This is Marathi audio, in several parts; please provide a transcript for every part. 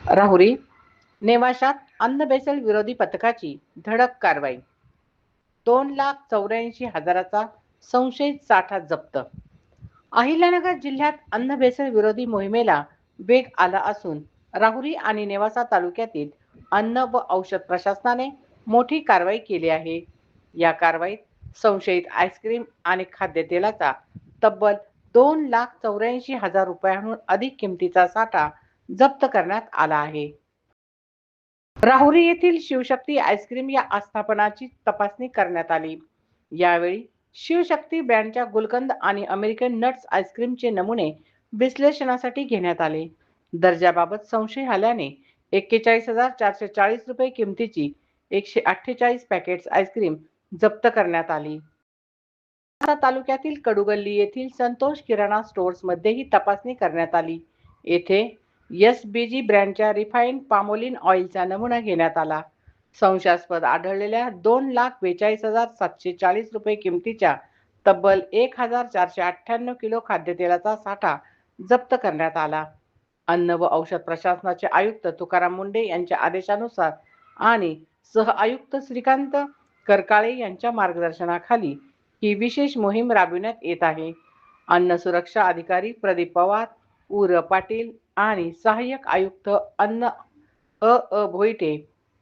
राहुरी नेवाशात अन्न बेसल विरोधी पथकाची धडक कारवाई. 2,84,000चा संशयित साठा जप्त. अहिल्यानगर जिल्ह्यात अन्न भेसळ विरोधी मोहिमेला वेग आला असून राहुरी आणि नेवासा तालुक्यातील अन्न व औषध प्रशासनाने मोठी कारवाई केली आहे. या कारवाईत संशयित आईस्क्रीम आणि खाद्यतेलाचा तब्बल 2,84,000 रुपयांहून अधिक किमतीचा साठा जप्त करण्यात आला आहे. राहुरी येथील शिवशक्ती आईस्क्रीम या आस्थापनाची तपासणी करण्यात आली. यावेळी शिवशक्ती ब्रँडच्या गुलकंद आणि अमेरिकन नट्स आईस्क्रीमचे नमुने विश्लेषणासाठी घेण्यात आले. दर्जाबाबत संशय आल्याने 41,440 रुपये किमतीची 148 पॅकेट्स आईस्क्रीम जप्त करण्यात आली. तालुक्यातील कडुगल्ली येथील संतोष किराणा स्टोअर्स मध्येही तपासणी करण्यात आली. येथे एसबीजी ब्रँडच्या रिफाईंड पामोलिन ऑइलचा नमुना घेण्यात आला. संशयास्पद आढळलेल्या 2,42,740 रुपये किमतीच्या तब्बल 1,498 किलो खाद्यतेलाचा साठा जप्त करण्यात आला. अन्न व औषध प्रशासनाचे आयुक्त तुकाराम मुंडे यांच्या आदेशानुसार आणि सह आयुक्त श्रीकांत करकाळे यांच्या मार्गदर्शनाखाली ही विशेष मोहीम राबविण्यात येत आहे. अन्न सुरक्षा अधिकारी प्रदीप पवार, उर पाटील आणि सहाय्यक आयुक्त अन्न भोईटे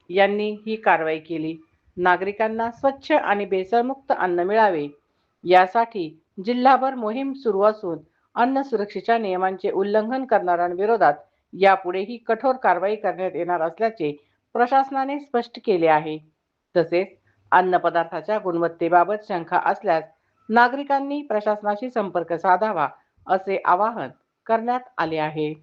यांनी ही कारवाई केली. नागरिकांना स्वच्छ आणि भेसळमुक्त अन्न मिळावे यासाठी जिल्हाभर मोहीम सुरू असून अन्न सुरक्षेच्या नियमांचे उल्लंघन करणाऱ्यांविरोधात यापुढेही कठोर कारवाई करण्यात येणार असल्याचे प्रशासनाने स्पष्ट केले आहे. तसेच अन्न पदार्थाच्या गुणवत्तेबाबत शंका असल्यास नागरिकांनी प्रशासनाशी संपर्क साधावा असे आवाहन करण्यात आले आहे.